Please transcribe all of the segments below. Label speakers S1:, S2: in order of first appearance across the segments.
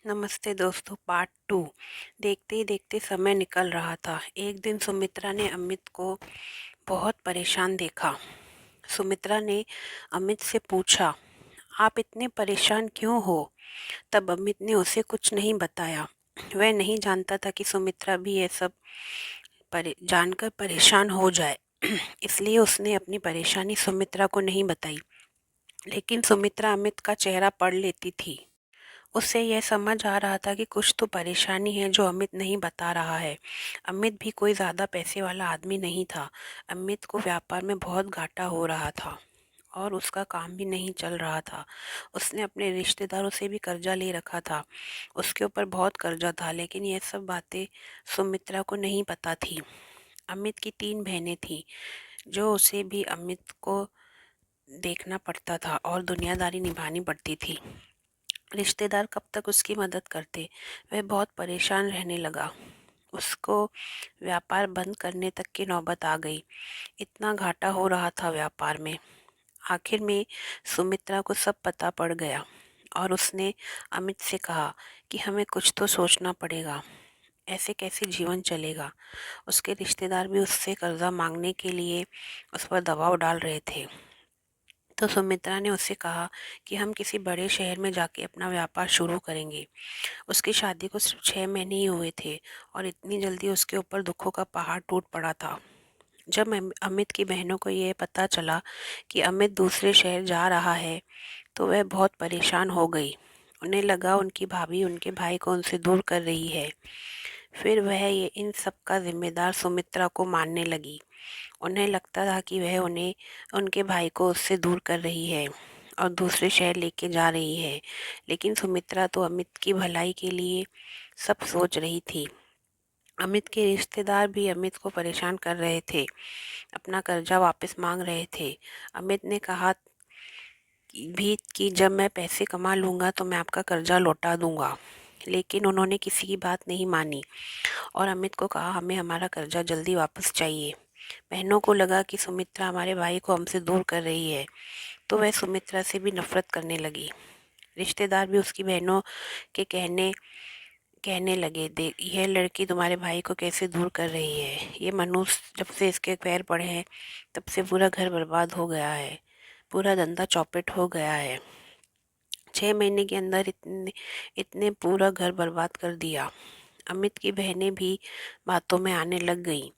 S1: नमस्ते दोस्तों, पार्ट 2। देखते ही देखते समय निकल रहा था। एक दिन सुमित्रा ने अमित को बहुत परेशान देखा। सुमित्रा ने अमित से पूछा, आप इतने परेशान क्यों हो? तब अमित ने उसे कुछ नहीं बताया। वह नहीं जानता था कि सुमित्रा भी ये सब जानकर परेशान हो जाए। इसलिए उसने अपनी परेशानी सुमित्रा को नहीं बताई। लेकिन सुमित्रा अमित का चेहरा पढ़ लेती थी। उससे यह समझ आ रहा था कि कुछ तो परेशानी है जो अमित नहीं बता रहा है। अमित भी कोई ज़्यादा पैसे वाला आदमी नहीं था। अमित को व्यापार में बहुत घाटा हो रहा था और उसका काम भी नहीं चल रहा था। उसने अपने रिश्तेदारों से भी कर्जा ले रखा था। उसके ऊपर बहुत कर्जा था, लेकिन यह सब बातें सुमित्रा को नहीं पता थी। अमित की 3 बहनें थीं, जो उसे भी अमित को देखना पड़ता था और दुनियादारी निभानी पड़ती थी। रिश्तेदार कब तक उसकी मदद करते? वह बहुत परेशान रहने लगा। उसको व्यापार बंद करने तक की नौबत आ गई। इतना घाटा हो रहा था व्यापार में। आखिर में सुमित्रा को सब पता पड़ गया और उसने अमित से कहा कि हमें कुछ तो सोचना पड़ेगा। ऐसे कैसे जीवन चलेगा? उसके रिश्तेदार भी उससे कर्जा मांगने के लिए उस पर दबाव डाल रहे थे। तो सुमित्रा ने उससे कहा कि हम किसी बड़े शहर में जाके अपना व्यापार शुरू करेंगे। उसकी शादी को सिर्फ 6 महीने ही हुए थे और इतनी जल्दी उसके ऊपर दुखों का पहाड़ टूट पड़ा था। जब अमित की बहनों को यह पता चला कि अमित दूसरे शहर जा रहा है, तो वह बहुत परेशान हो गई। उन्हें लगा उनकी भाभी उनके भाई को उनसे दूर कर रही है। फिर वह ये इन सब का जिम्मेदार सुमित्रा को मानने लगी। उन्हें लगता था कि वह उन्हें उनके भाई को उससे दूर कर रही है और दूसरे शहर लेके जा रही है। लेकिन सुमित्रा तो अमित की भलाई के लिए सब सोच रही थी। अमित के रिश्तेदार भी अमित को परेशान कर रहे थे, अपना कर्जा वापस मांग रहे थे। अमित ने कहा कि जब मैं पैसे कमा लूँगा तो मैं आपका कर्जा लौटा दूँगा। लेकिन उन्होंने किसी की बात नहीं मानी और अमित को कहा हमें हमारा कर्जा जल्दी वापस चाहिए। बहनों को लगा कि सुमित्रा हमारे भाई को हमसे दूर कर रही है, तो वह सुमित्रा से भी नफरत करने लगी। रिश्तेदार भी उसकी बहनों के कहने लगे, देख यह लड़की तुम्हारे भाई को कैसे दूर कर रही है। ये मनुष्य जब से इसके पैर पड़े हैं तब से पूरा घर बर्बाद हो गया है, पूरा धंधा चौपट हो गया है। 6 महीने के अंदर इतने इतने पूरा घर बर्बाद कर दिया। अमित की बहनें भी बातों में आने लग गईं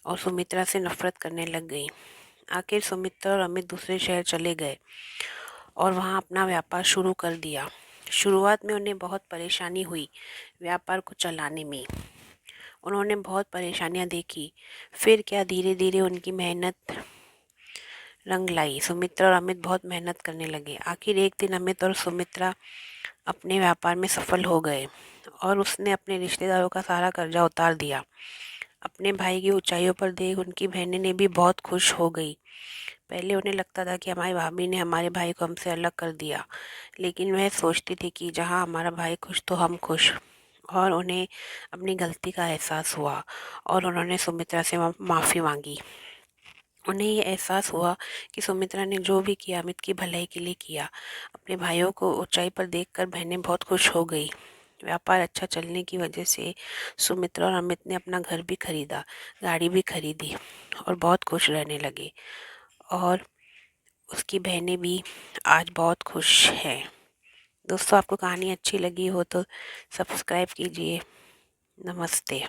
S1: और सुमित्रा से नफरत करने लग गईं। आखिर सुमित्रा और अमित दूसरे शहर चले गए और वहां अपना व्यापार शुरू कर दिया। शुरुआत में उन्हें बहुत परेशानी हुई व्यापार को चलाने में। उन्होंने बहुत परेशानियां देखी। फिर क्या धीरे धीरे उनकी मेहनत रंग लाई। सुमित्रा और अमित बहुत मेहनत करने लगे। आखिर एक दिन अमित और सुमित्रा अपने व्यापार में सफल हो गए और उसने अपने रिश्तेदारों का सारा कर्जा उतार दिया। अपने भाई की ऊंचाइयों पर देख उनकी बहनें ने भी बहुत खुश हो गई। पहले उन्हें लगता था कि हमारी भाभी ने हमारे भाई को हमसे अलग कर दिया, लेकिन वह सोचती थी कि जहाँ हमारा भाई खुश तो हम खुश। और उन्हें अपनी गलती का एहसास हुआ और उन्होंने सुमित्रा से माफ़ी मांगी। उन्हें ये एहसास हुआ कि सुमित्रा ने जो भी किया अमित की भलाई के लिए किया। अपने भाइयों को ऊंचाई पर देखकर बहनें बहुत खुश हो गई। व्यापार अच्छा चलने की वजह से सुमित्रा और अमित ने अपना घर भी खरीदा, गाड़ी भी खरीदी और बहुत खुश रहने लगे। और उसकी बहनें भी आज बहुत खुश हैं। दोस्तों, आपको कहानी अच्छी लगी हो तो सब्सक्राइब कीजिए। नमस्ते।